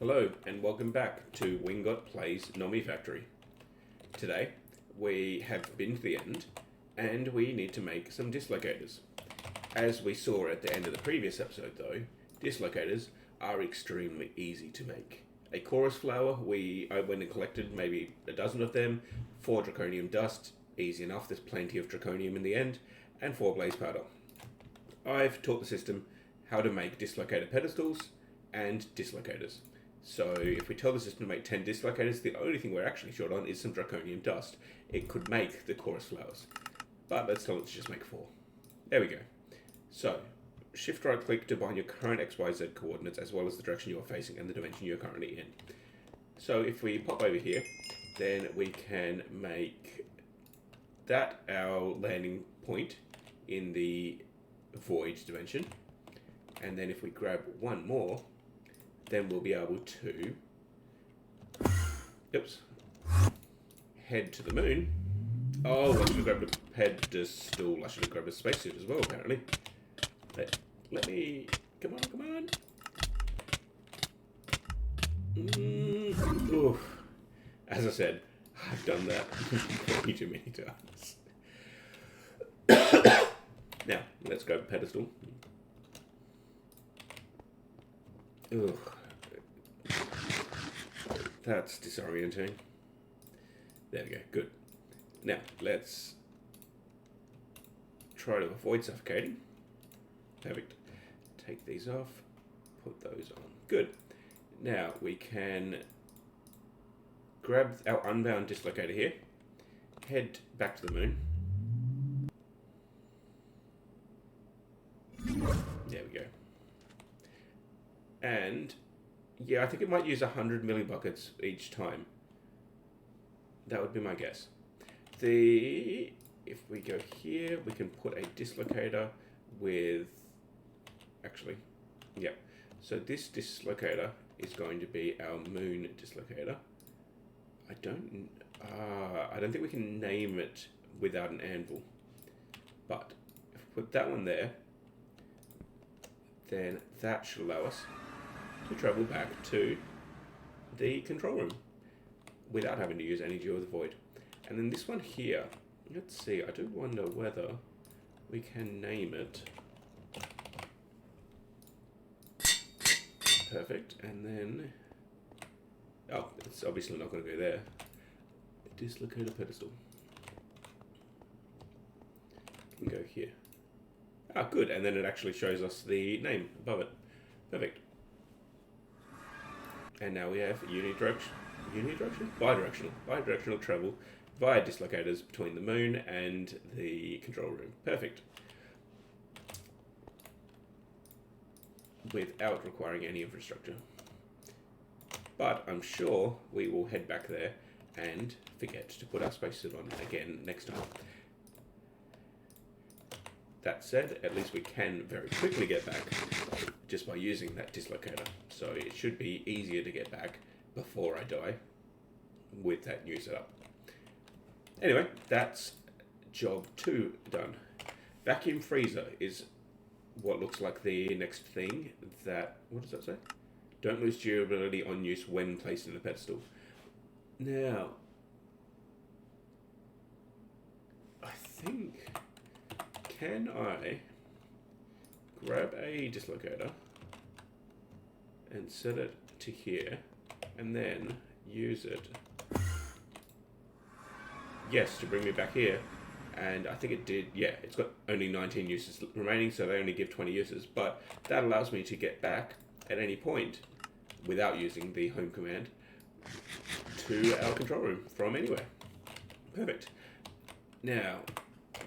Hello and welcome back to Ingot Plays Nomifactory. Today we have been to the end and we need to make some dislocators. As we saw at the end of the previous episode though, dislocators are extremely easy to make. A chorus flower, I went and collected maybe a dozen of them, 4 draconium dust, easy enough, there's plenty of draconium in the end, and 4 blaze powder. I've taught the system how to make dislocator pedestals and dislocators. So if we tell the system to make 10 dislocators, the only thing we're actually short on is some draconium dust. It could make the chorus flowers, but let's tell it to just make 4. There we go. So shift right click to bind your current XYZ coordinates as well as the direction you are facing and the dimension you're currently in. So if we pop over here, then we can make that our landing point in the void dimension. And then if we grab one more, then we'll be able to head to the moon. Oh, I should have grabbed a pedestal. I should have grabbed a spacesuit as well, apparently. Let me... Come on. Oof. As I said, I've done that way too many times. Now, let's grab a pedestal. Ugh. That's disorienting. There we go, good. Now, let's try to avoid suffocating. Perfect. Take these off, put those on. Good. Now, we can grab our unbound dislocator here, head back to the moon. There we go. And yeah, I think it might use 100 millibuckets each time. That would be my guess. If we go here, we can put a dislocator with, actually, yeah. So this dislocator is going to be our moon dislocator. I don't think we can name it without an anvil. But if we put that one there, then that should allow us to travel back to the control room without having to use energy or the void. And then this one here, let's see, I do wonder whether we can name it. Perfect, and then, oh, it's obviously not going to go there. Dislocator pedestal. Can go here. Ah, good, and then it actually shows us the name above it. Perfect. And now we have bidirectional travel via dislocators between the moon and the control room. Perfect. Without requiring any infrastructure. But I'm sure we will head back there and forget to put our spacesuit on again next time. That said, at least we can very quickly get back just by using that dislocator. So it should be easier to get back before I die with that new setup. Anyway, that's job 2 done. Vacuum freezer is what looks like the next thing that, what does that say? Don't lose durability on use when placed in a pedestal. Now, I think, can I grab a dislocator and set it to here and then use it, yes, to bring me back here? And I think it did, yeah, it's got only 19 uses remaining, so they only give 20 uses, but that allows me to get back at any point without using the home command to our control room from anywhere. Perfect. Now,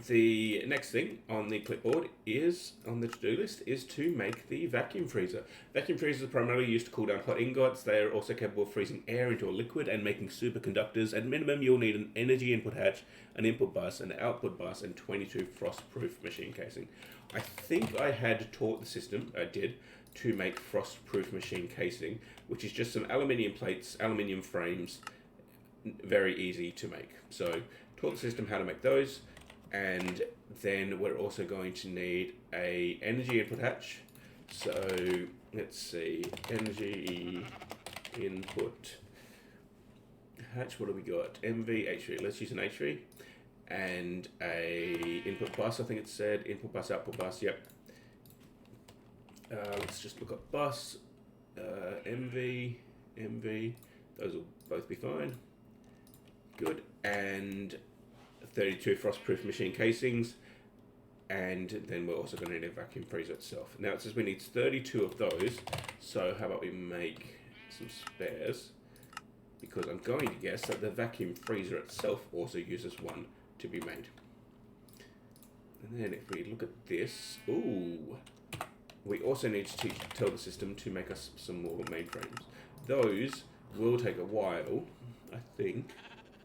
the next thing on the clipboard is, on the to-do list, is to make the vacuum freezer. Vacuum freezers are primarily used to cool down hot ingots. They are also capable of freezing air into a liquid and making superconductors. At minimum, you'll need an energy input hatch, an input bus, an output bus, and 22 frost-proof machine casing. I think I had taught the system, I did, to make frost-proof machine casing, which is just some aluminium plates, aluminium frames, very easy to make. So, taught the system how to make those. And then we're also going to need a energy input hatch. So let's see, energy input hatch. What do we got? MV, HV. Let's use an HV. And a input bus, I think it said. Input bus, output bus, yep. Let's just look up bus. MV, MV. Those will both be fine. Good. And 32 frostproof machine casings. And then we're also going to need a vacuum freezer itself. Now it says we need 32 of those. So how about we make some spares? Because I'm going to guess that the vacuum freezer itself also uses one to be made. And then if we look at this, ooh, we also need to tell the system to make us some more mainframes. Those will take a while, I think.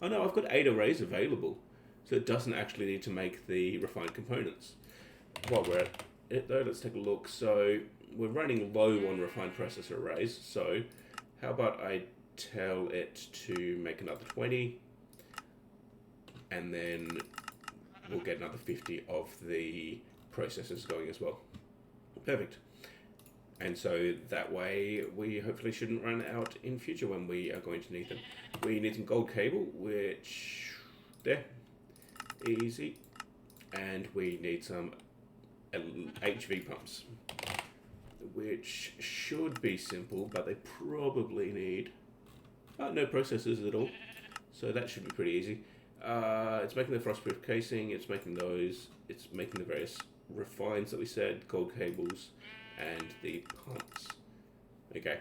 Oh no, I've got 8 arrays available. So it doesn't actually need to make the refined components. While we're at it though, let's take a look. So we're running low on refined processor arrays. So how about I tell it to make another 20, and then we'll get another 50 of the processors going as well. Perfect. And so that way we hopefully shouldn't run out in future when we are going to need them. We need some gold cable, which there, easy. And we need some HV pumps, which should be simple, but they probably need no processors at all. So that should be pretty easy. It's making the frostproof casing, it's making those, it's making the various refines that we said, gold cables, and the pumps. Okay.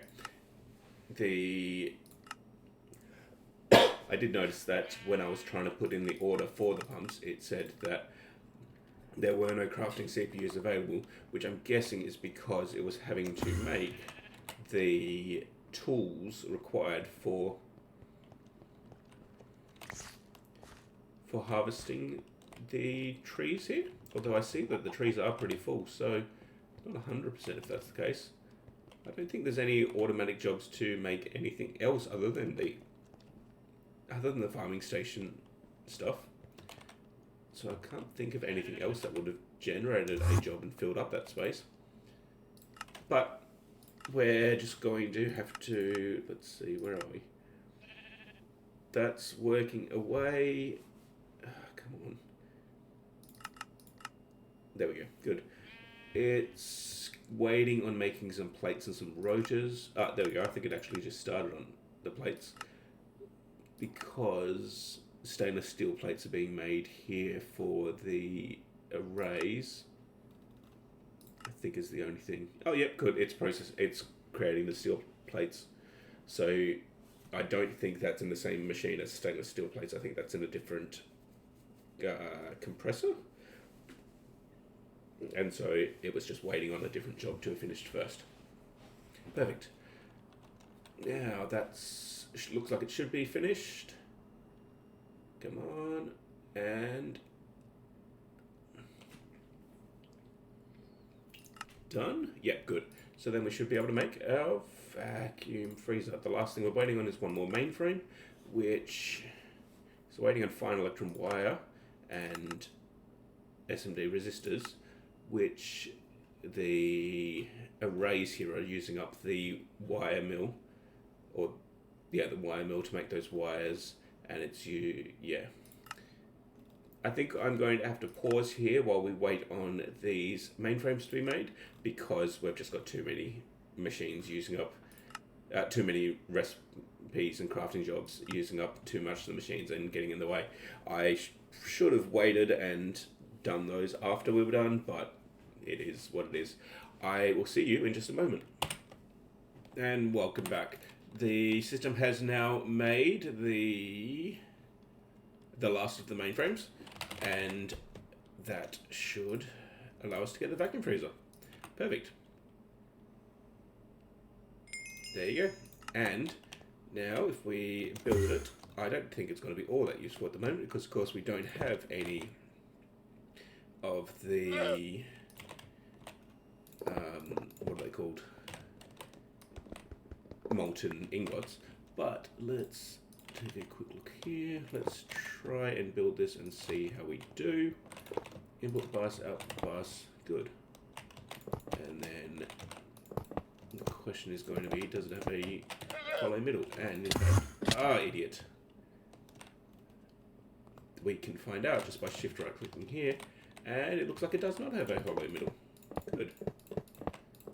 I did notice that when I was trying to put in the order for the pumps, it said that there were no crafting CPUs available, which I'm guessing is because it was having to make the tools required for harvesting the trees here. Although I see that the trees are pretty full, so not 100% if that's the case. I don't think there's any automatic jobs to make anything else other than the farming station stuff. So I can't think of anything else that would have generated a job and filled up that space. But we're just going to have to, let's see, where are we? That's working away. Come on. There we go, good. It's waiting on making some plates and some rotors. There we go, I think it actually just started on the plates, because stainless steel plates are being made here for the arrays. I think is the only thing. Oh, yep, good. It's creating the steel plates. So I don't think that's in the same machine as stainless steel plates. I think that's in a different compressor. And so it was just waiting on a different job to have finished first. Perfect. Now that's looks like it should be finished. Come on, and done. Yeah, good. So then we should be able to make our vacuum freezer. The last thing we're waiting on is one more mainframe, which is waiting on fine electron wire and SMD resistors, which the arrays here are using up the wire mill, the wire mill to make those wires. And it's I think I'm going to have to pause here while we wait on these mainframes to be made, because we've just got too many machines using up, too many recipes and crafting jobs using up too much of the machines and getting in the way. I should have waited and done those after we were done, but it is what it is. I will see you in just a moment. And welcome back. The system has now made the last of the mainframes, and that should allow us to get the vacuum freezer. Perfect. There you go. And now if we build it, I don't think it's going to be all that useful at the moment, because of course we don't have any of the what are they called? Molten ingots. But let's take a quick look here. Let's try and build this and see how we do. Input bus, output bus, good. And then the question is going to be, does it have a hollow middle, and in fact, idiot. We can find out just by shift right clicking here, and it looks like it does not have a hollow middle. Good.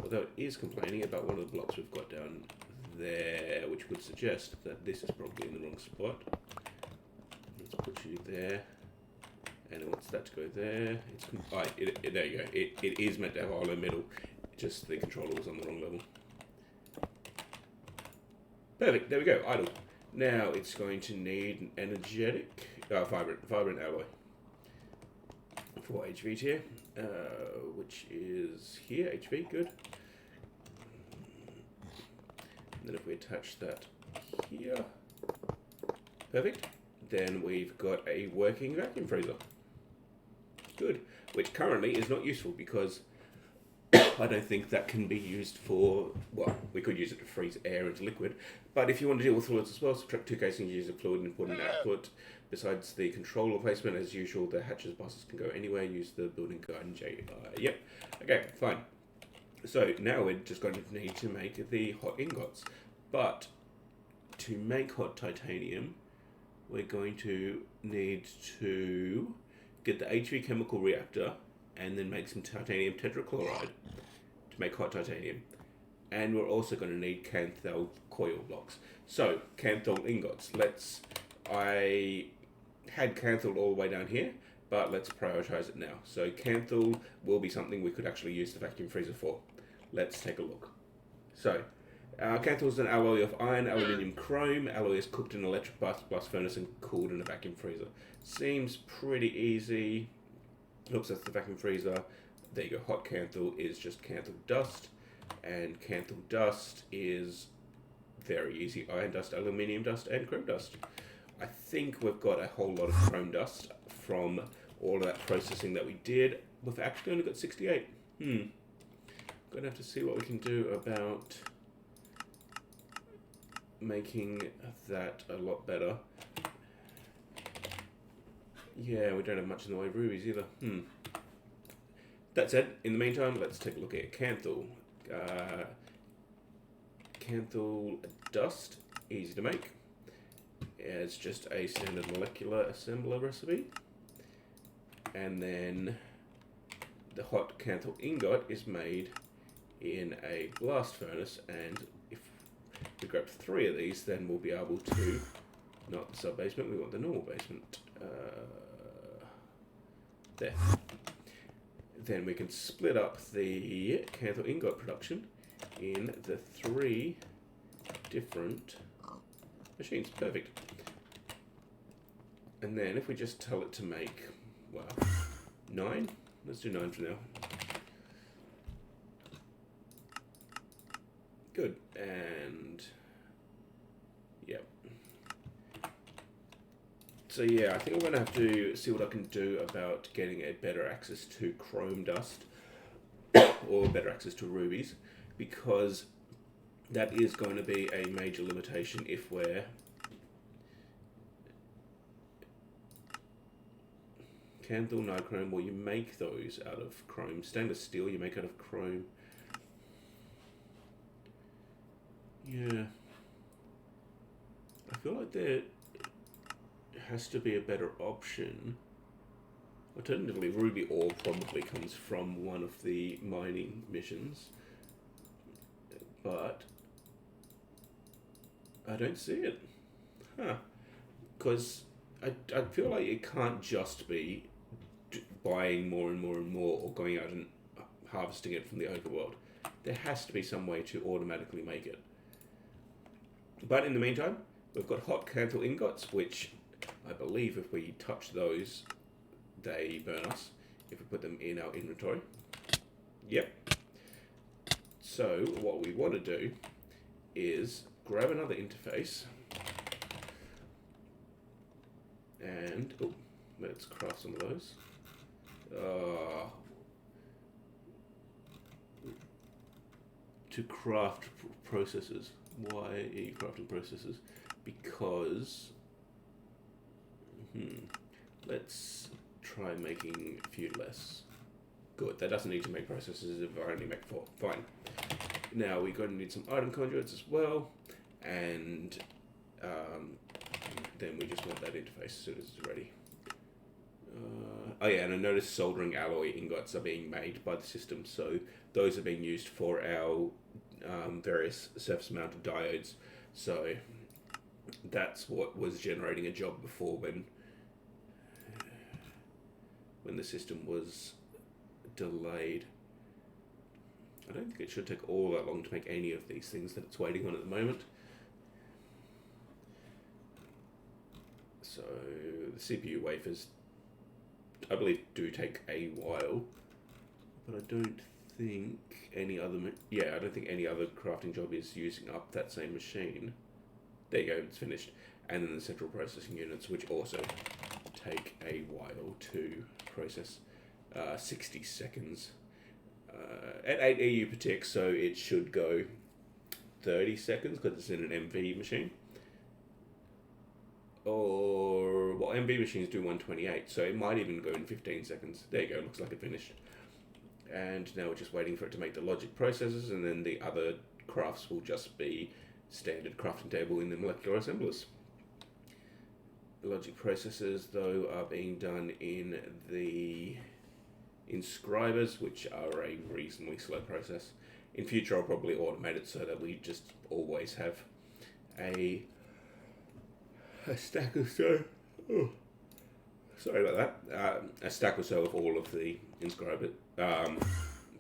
Although it is complaining about one of the blocks we've got down there, which would suggest that this is probably in the wrong spot. Let's put you there, and it wants that to go there. There you go. It is meant to have a hollow middle, just the controller was on the wrong level. Perfect, there we go, idle. Now it's going to need an energetic, vibrant alloy for HV tier, which is here, HV, good. And then if we attach that here, perfect. Then we've got a working vacuum freezer. Good, which currently is not useful because I don't think that can be used for, well, we could use it to freeze air into liquid, but if you want to deal with fluids as well, subtract two casings, use a fluid input and output. Besides the controller placement, as usual, the hatches buses can go anywhere, use the building guide and JI. Yep, okay, fine. So now we're just going to need to make the hot ingots, but to make hot titanium, we're going to need to get the HV chemical reactor and then make some titanium tetrachloride to make hot titanium. And we're also going to need Kanthal coil blocks. So, Kanthal ingots. I had Kanthal all the way down here, but let's prioritize it now. So, Kanthal will be something we could actually use the vacuum freezer for. Let's take a look. So, Kanthal is an alloy of iron, aluminium, chrome. Alloy is cooked in an electric blast furnace and cooled in a vacuum freezer. Seems pretty easy. Oops, that's the vacuum freezer. There you go. Hot Kanthal is just Kanthal dust, and Kanthal dust is very easy. Iron dust, aluminium dust, and chrome dust. I think we've got a whole lot of chrome dust from all of that processing that we did. We've actually only got 68. Gonna have to see what we can do about making that a lot better. Yeah, we don't have much in the way of rubies either. That said, in the meantime, let's take a look at Kanthal. Kanthal dust, easy to make. It's just a standard molecular assembler recipe. And then the hot Kanthal ingot is made in a blast furnace, and if we grab 3 of these, then we'll be able to, not the sub-basement, we want the normal basement. There. Then we can split up the Kanthal ingot production in the 3 different machines. Perfect. And then if we just tell it to make, well, 9. Let's do 9 for now. Good. And yep. So yeah, I think I'm going to have to see what I can do about getting a better access to chrome dust or better access to rubies, because that is going to be a major limitation if we're Kanthal nichrome. Well, you make those out of chrome. Stainless steel you make out of chrome. Yeah. I feel like there has to be a better option. Alternatively, ruby ore probably comes from one of the mining missions, but I don't see it. Because I feel like it can't just be buying more and more and more or going out and harvesting it from the overworld. There has to be some way to automatically make it. But in the meantime, we've got hot Kanthal ingots, which I believe if we touch those, they burn us if we put them in our inventory. Yep. So what we want to do is grab another interface and let's craft some of those. To craft processors. Why are you crafting processors? Because let's try making a few less. Good, that doesn't need to make processors if I only make 4. Fine. Now we're going to need some item conduits as well. and then we just want that interface as soon as it's ready. Oh yeah, and I noticed soldering alloy ingots are being made by the system, so those are being used for our various surface-mounted diodes. So that's what was generating a job before when the system was delayed. I don't think it should take all that long to make any of these things that it's waiting on at the moment. So the CPU wafers, I believe, do take a while, but I don't think any other, I don't think any other crafting job is using up that same machine. There you go, it's finished. And then the central processing units, which also take a while to process, 60 seconds. At 8 EU per tick, so it should go 30 seconds because it's in an MV machine. Or, well, MV machines do 128, so it might even go in 15 seconds. There you go, looks like it finished. And now we're just waiting for it to make the logic processes, and then the other crafts will just be standard crafting table in the molecular assemblers. The logic processes, though, are being done in the inscribers, which are a reasonably slow process. In future, I'll probably automate it so that we just always have a stack or so. Oh, sorry about that. A stack or so of all of the inscriber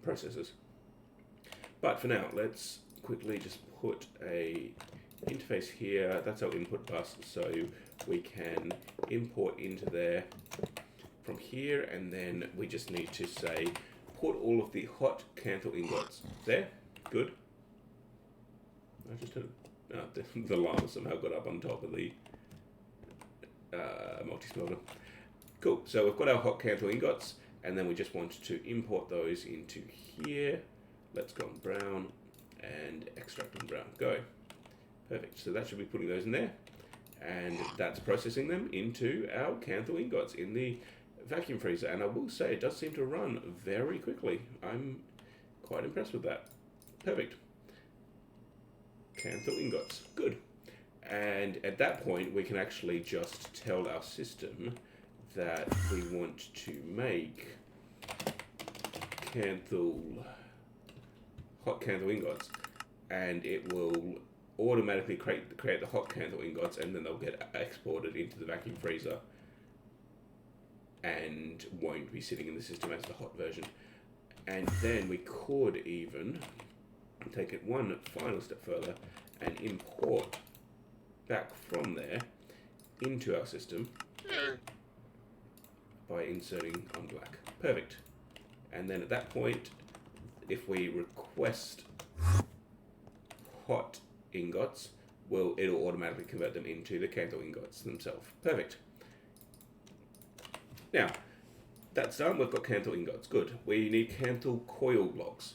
processes. But for now, let's quickly just put a interface here. That's our input bus, so we can import into there from here, and then we just need to say put all of the hot Kanthal ingots there. Good. I just heard the llama somehow got up on top of the multi-smelter. Cool, so we've got our hot Kanthal ingots, and then we just want to import those into here. Let's go on brown and extract on brown. Go. Perfect, so that should be putting those in there, and that's processing them into our Kanthal ingots in the vacuum freezer. And I will say it does seem to run very quickly. I'm quite impressed with that. Perfect. Kanthal ingots, good. And at that point, we can actually just tell our system that we want to make hot Kanthal ingots, and it will automatically create the hot Kanthal ingots, and then they'll get exported into the vacuum freezer and won't be sitting in the system as the hot version. And then we could even take it one final step further and import back from there into our system by inserting on black. Perfect. And then at that point, if we request hot ingots, it'll automatically convert them into the Kanthal ingots themselves. Perfect. Now, that's done. We've got Kanthal ingots. Good. We need Kanthal Coil Blocks,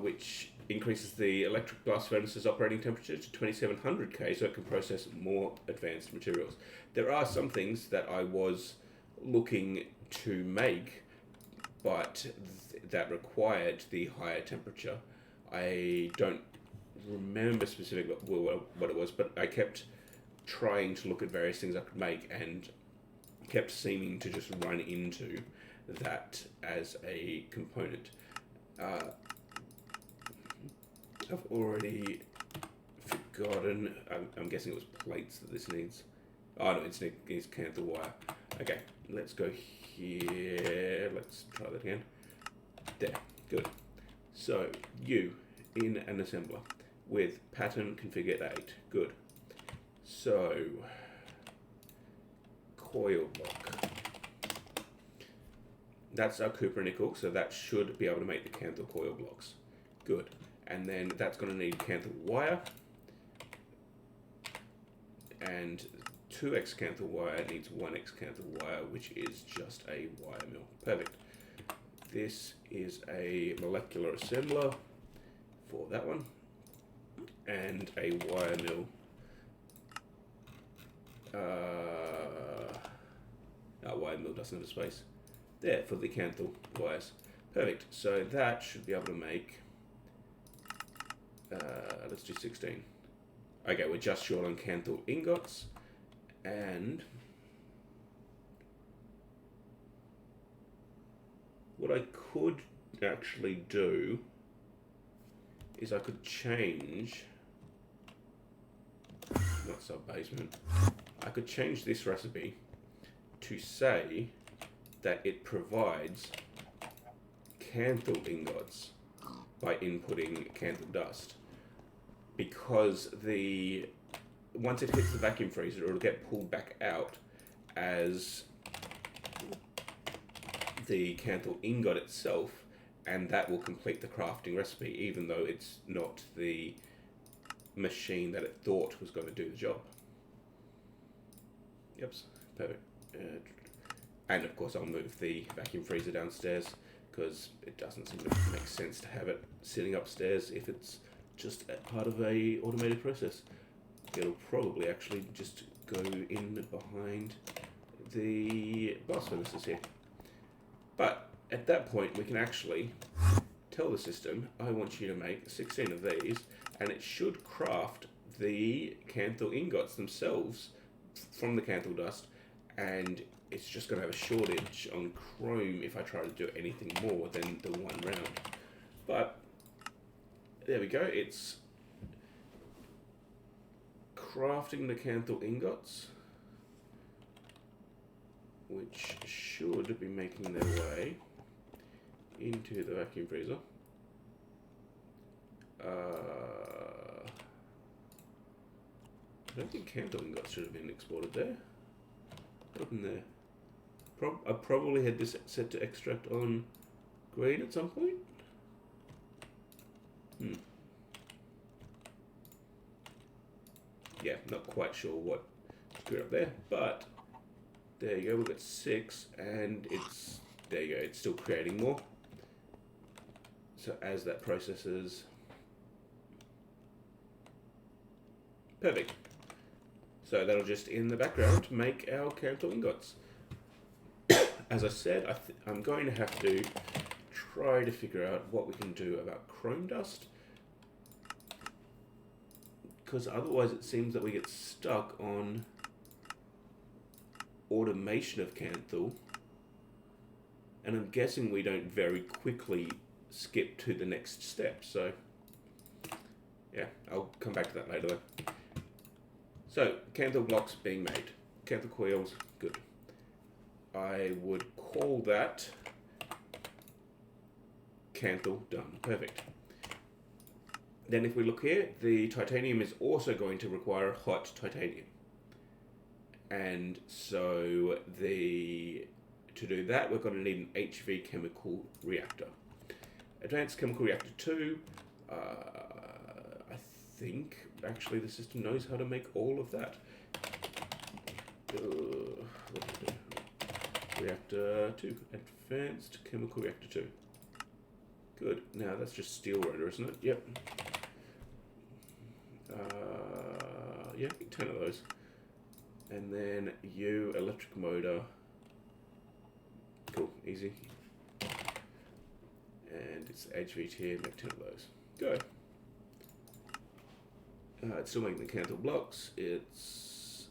which increases the electric blast furnace's operating temperature to 2700 K, so it can process more advanced materials. There are some things that I was looking to make, but that required the higher temperature. I don't remember specifically what it was, but I kept trying to look at various things I could make and kept seeming to just run into that as a component. I've already forgotten. I'm guessing it was plates that this needs. Oh no, it needs Kanthal wire. Okay, let's go here. Let's try that again. There, good. So you in an assembler with pattern configured 8. Good. So coil block. That's our copper nickel, so that should be able to make the Kanthal coil blocks. Good. And then that's going to need Kanthal wire. And 2x Kanthal wire needs 1x Kanthal wire, which is just a wire mill. Perfect. This is a molecular assembler for that one. And a wire mill. Our wire mill doesn't have a space. There, for the Kanthal wires. Perfect. So that should be able to make... let's do 16. Okay, we're just short on Kanthal ingots, and what I could actually do is I could change, not sub-basement, I could change this recipe to say that it provides Kanthal ingots by inputting Kanthal dust, because once it hits the vacuum freezer, it'll get pulled back out as the Kanthal ingot itself, and that will complete the crafting recipe, even though it's not the machine that it thought was going to do the job. Yep, perfect. And of course I'll move the vacuum freezer downstairs, because it doesn't seem to make sense to have it sitting upstairs if it's just part of a automated process. It'll probably actually just go in behind the blast furnaces here. But at that point we can actually tell the system, I want you to make 16 of these, and it should craft the Kanthal ingots themselves from the Kanthal dust, and it's just going to have a shortage on chrome if I try to do anything more than the one round. But there we go, it's crafting the Kanthal ingots, which should be making their way into the vacuum freezer. I don't think Kanthal ingots should have been exported there. What in there? I probably had this set to extract on green at some point. Yeah, not quite sure what screwed up there, but there you go, we've got 6, and it's, there you go, it's still creating more. So as that processes, perfect. So that'll just, in the background, make our Kanthal ingots. As I said, I'm going to have to try to figure out what we can do about chrome dust, because otherwise it seems that we get stuck on automation of Kanthal, and I'm guessing we don't very quickly skip to the next step. So yeah, I'll come back to that later though. So Kanthal blocks being made, Kanthal coils, good. I would call that Kanthal done, perfect. Then if we look here, the titanium is also going to require hot titanium. And so to do that, we're going to need an HV chemical reactor. Advanced Chemical Reactor 2, I think actually the system knows how to make all of that. Reactor 2, Advanced Chemical Reactor 2. Good, now that's just steel rotor, isn't it? Yep. Yeah, 10 of those. And then electric motor. Cool, easy. And it's HVT, make 10 of those. Go. It's still making the Kanthal blocks. It's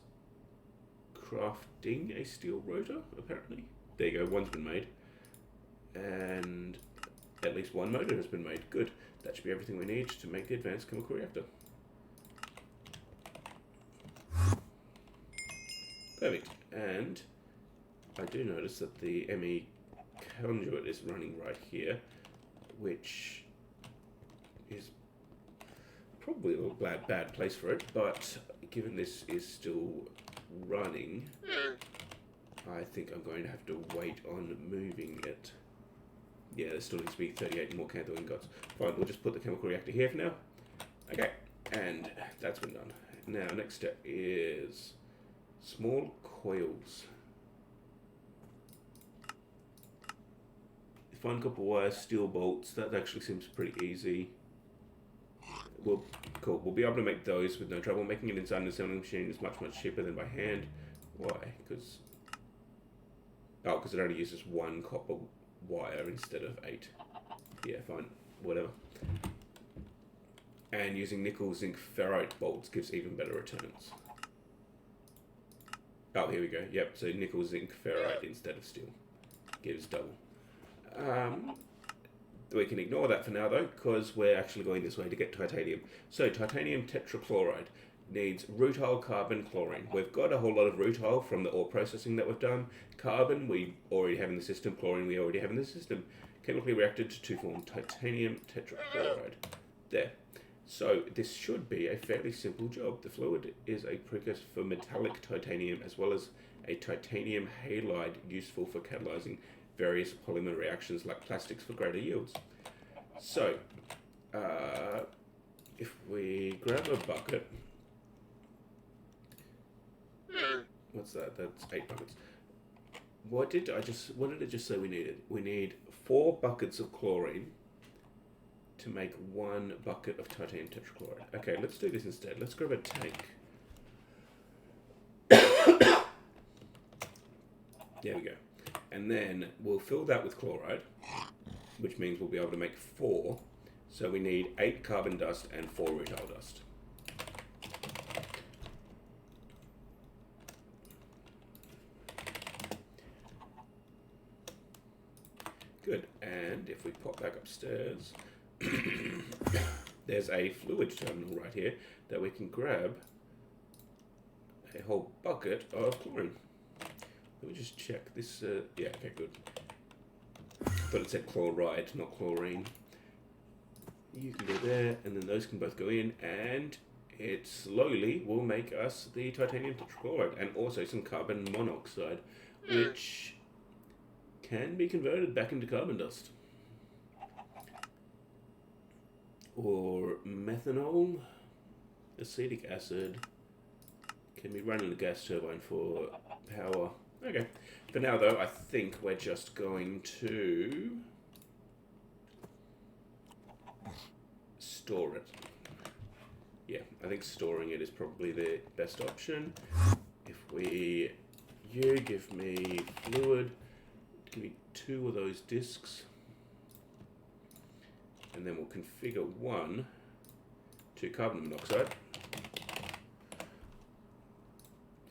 crafting a steel rotor, apparently. There you go, one's been made. And at least one motor has been made. Good. That should be everything we need to make the Advanced Chemical Reactor. Perfect. And I do notice that the ME conduit is running right here, which is probably a little bad place for it, but given this is still running, I think I'm going to have to wait on moving it. Yeah, there still needs to be 38 more Kanthal ingots. Fine, we'll just put the chemical reactor here for now. Okay, and that's been done. Now, next step is small coils. Fine copper wire, steel bolts, that actually seems pretty easy. Cool, we'll be able to make those with no trouble. Making it inside an assembly machine is much cheaper than by hand. Why? Because it only uses 1 copper wire instead of 8. Yeah, fine, whatever. And using nickel zinc ferrite bolts gives even better returns. Oh, here we go. Yep, so nickel zinc ferrite instead of steel gives double. We can ignore that for now though, because we're actually going this way to get titanium. So titanium tetrachloride needs rutile, carbon, chlorine. We've got a whole lot of rutile from the ore processing that we've done. Carbon we already have in the system. Chlorine we already have in the system. Chemically reacted to form titanium tetrachloride. There. So this should be a fairly simple job. The fluid is a precursor for metallic titanium as well as a titanium halide useful for catalyzing various polymer reactions like plastics for greater yields. So, if we grab a bucket, what's that? That's 8 buckets. What did it just say we needed? We need 4 buckets of chlorine to make 1 bucket of titanium tetrachloride. Okay, let's do this instead. Let's grab a tank. There we go. And then we'll fill that with chloride, which means we'll be able to make 4. So we need 8 carbon dust and 4 rutile dust. Good. And if we pop back upstairs, there's a fluid terminal right here that we can grab a whole bucket of chlorine. Let me just check this. Yeah, okay, good. But it said chloride, not chlorine. You can go there, and then those can both go in, and it slowly will make us the titanium tetrachloride, and also some carbon monoxide, which can be converted back into carbon dust. Or methanol, acetic acid, can be run in a gas turbine for power. Okay, for now though, I think we're just going to store it. Yeah, I think storing it is probably the best option. If you give me fluid, give me 2 of those discs, and then we'll configure 1 to carbon monoxide.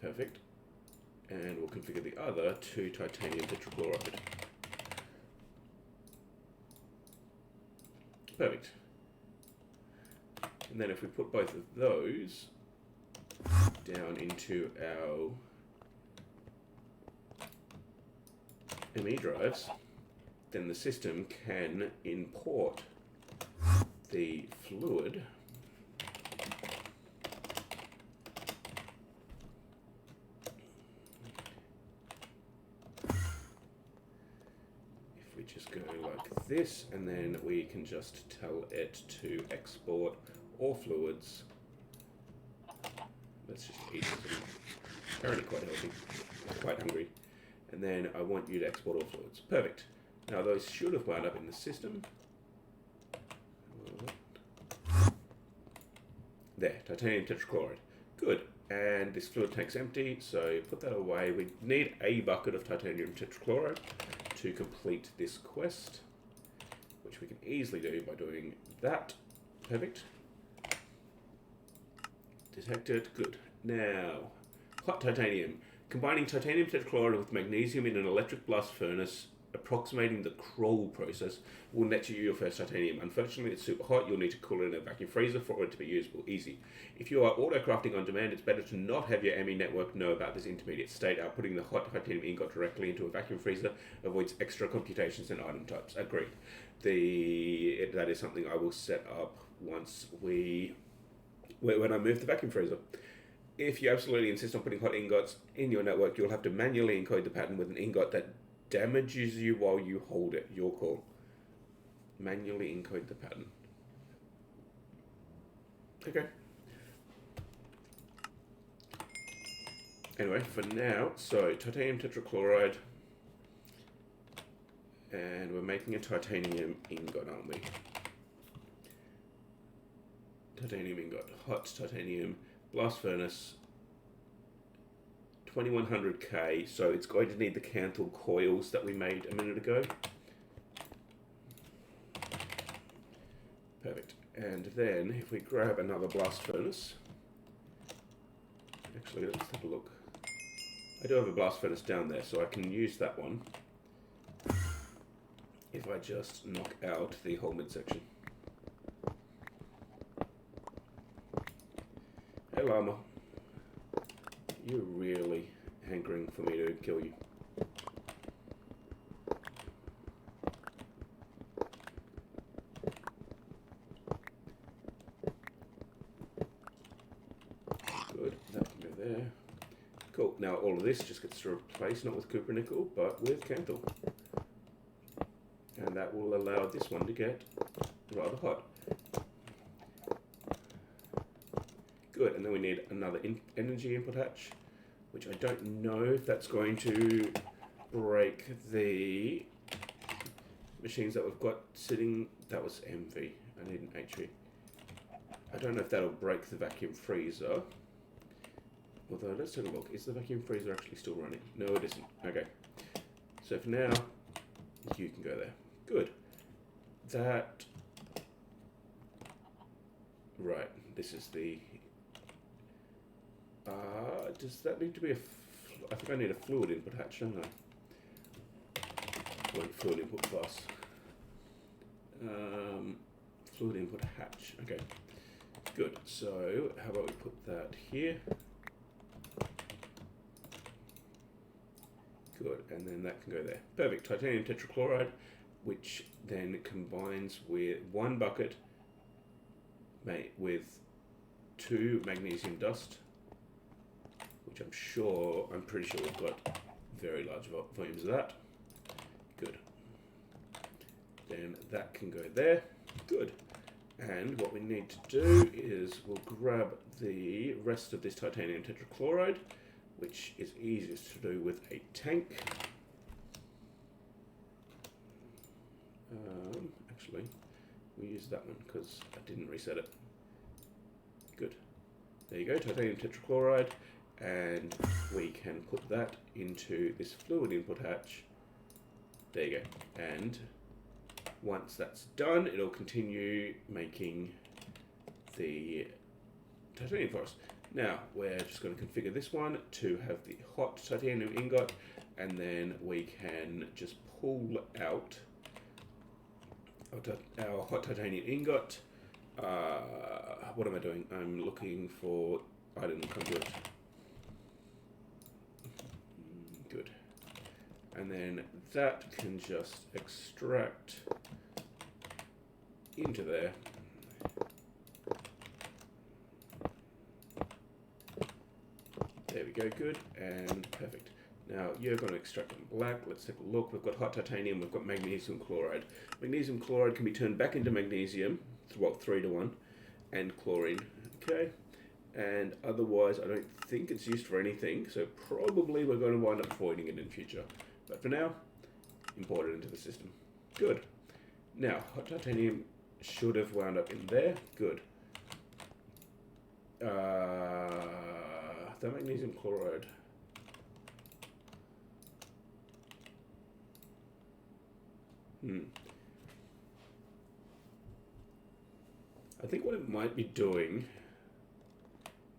Perfect. And we'll configure the other to titanium tetrachloride. Perfect. And then if we put both of those down into our ME drives, then the system can import the fluid just go like this, and then we can just tell it to export all fluids. Let's just eat something. Apparently quite healthy, quite hungry. And then I want you to export all fluids. Perfect. Now those should have wound up in the system. There, titanium tetrachloride. Good. And this fluid tank's empty, so put that away. We need a bucket of titanium tetrachloride to complete this quest, which we can easily do by doing that. Perfect. Detected. Good. Now, hot titanium. Combining titanium tetrachloride with magnesium in an electric blast furnace, approximating the Kroll process, will net you your first titanium. Unfortunately, it's super hot. You'll need to cool it in a vacuum freezer for it to be usable. Easy. If you are auto-crafting on demand, it's better to not have your ME network know about this intermediate state. Putting the hot titanium ingot directly into a vacuum freezer avoids extra computations and item types. Agreed. That is something I will set up once when I move the vacuum freezer. If you absolutely insist on putting hot ingots in your network, you'll have to manually encode the pattern with an ingot that damages you while you hold it. Your call. Manually encode the pattern. Okay. Anyway, for now, so titanium tetrachloride, and we're making a titanium ingot, aren't we? Titanium ingot, hot titanium, blast furnace, 2100K, so it's going to need the Kanthal coils that we made a minute ago. Perfect. And And then if we grab another blast furnace, actually let's have a look. I do have a blast furnace down there, so I can use that one if I just knock out the whole midsection. Hey llama, you're really hankering for me to kill you. Good, that can go there. Cool, now all of this just gets replaced, not with copper nickel, but with Kanthal. And that will allow this one to get rather hot. Good, and then we need another energy input hatch, which I don't know if that's going to break the machines that we've got sitting. That was MV, I need an HV. I don't know if that'll break the vacuum freezer. Although, let's take a look. Is the vacuum freezer actually still running? No, it isn't. Okay. So for now, you can go there. Good. That... Right, this is the... does that need to be a... I think I need a fluid input hatch, don't I? Wait, fluid input bus. Fluid input hatch. Okay. Good. So, how about we put that here? Good, and then that can go there. Perfect. Titanium tetrachloride, which then combines with one bucket made with 2 magnesium dust, which I'm pretty sure we've got very large volumes of that. Good. Then that can go there. Good. And what we need to do is we'll grab the rest of this titanium tetrachloride, which is easiest to do with a tank. Actually, we use that one because I didn't reset it. Good. There you go, titanium tetrachloride, and we can put that into this fluid input hatch. There you go. And once that's done, it'll continue making the titanium for us. Now, we're just going to configure this one to have the hot titanium ingot, and then we can just pull out our hot titanium ingot. What am I doing? I'm looking for item conduit. Good. And then that can just extract into there. There we go, good, and perfect. Now you're going to extract in black. Let's take a look. We've got hot titanium, we've got magnesium chloride. Magnesium chloride can be turned back into magnesium, well, 3 to 1, and chlorine, okay? And otherwise, I don't think it's used for anything, so probably we're going to wind up voiding it in future. But for now, import it into the system. Good. Now, hot titanium should have wound up in there. Good. The magnesium chloride. I think what it might be doing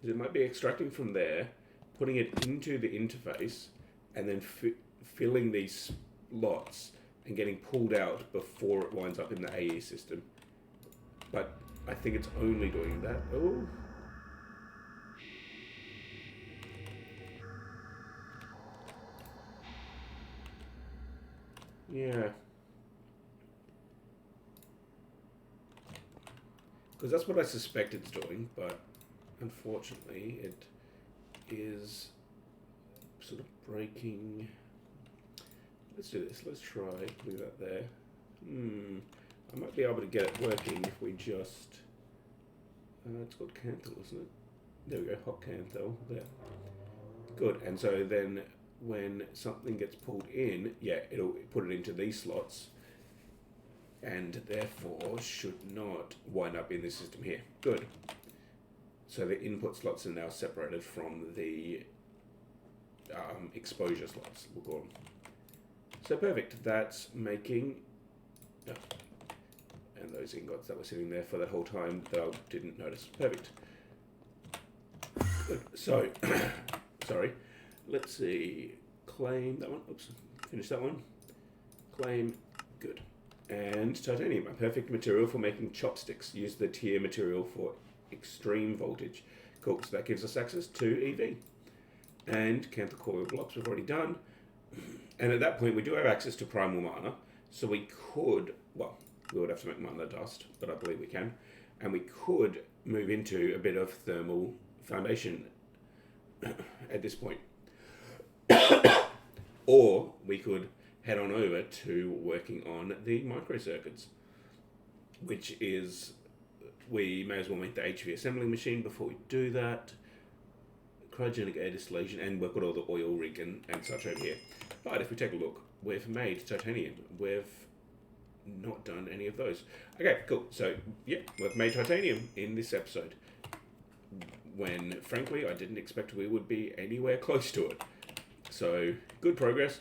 is it might be extracting from there, putting it into the interface, and then filling these slots and getting pulled out before it winds up in the AE system. But I think it's only doing that. Oh. Yeah. Because that's what I suspect it's doing, but unfortunately it is sort of breaking. Let's do this. Let's try putting that there. I might be able to get it working if we just... it's called Kanthal, isn't it? There we go, hot Kanthal. There. Good, and so then when something gets pulled in, yeah, it'll put it into these slots, and therefore should not wind up in this system here. Good. So the input slots are now separated from the exposure slots, we'll call them. So perfect. That's making And those ingots that were sitting there for that whole time that I didn't notice. Perfect. Good. So, sorry. Let's see. Claim that one. Oops. Finish that one. Claim. Good. And titanium, a perfect material for making chopsticks. Use the tier material for extreme voltage. Cool. So that gives us access to EV. And Kanthal Coil Blocks we've already done. And at that point, we do have access to primal mana. So we could, well, we would have to make mana dust, but I believe we can. And we could move into a bit of thermal foundation at this point. Or we could head on over to working on the microcircuits, which is, we may as well make the HV assembling machine before we do that. Cryogenic air distillation, and we've got all the oil rig and such over here. But if we take a look, we've made titanium. We've not done any of those. Okay, cool. So, yeah, we've made titanium in this episode. When, frankly, I didn't expect we would be anywhere close to it. So, good progress.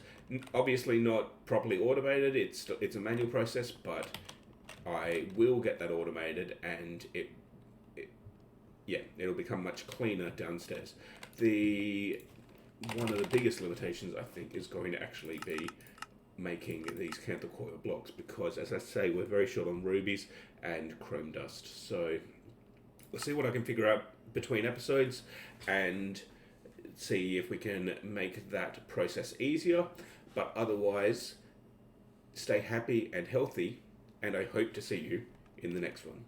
Obviously not properly automated. It's a manual process, but I will get that automated, and it'll become much cleaner downstairs. One of the biggest limitations, I think, is going to actually be making these Kanthal Coil Blocks, because, as I say, we're very short on rubies and chrome dust. So let's see what I can figure out between episodes and see if we can make that process easier. But otherwise, stay happy and healthy, and I hope to see you in the next one.